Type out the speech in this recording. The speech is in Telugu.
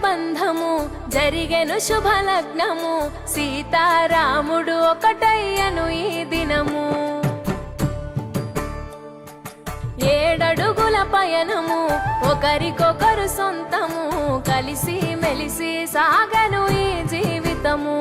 బంధము జరిగెను శుభలగ్నము సీతారాముడు ఒకటయ్యను ఈ దినము 7 అడుగుల పయనము ఒకరికొకరు సొంతము కలిసి మెలిసి సాగను ఈ జీవితము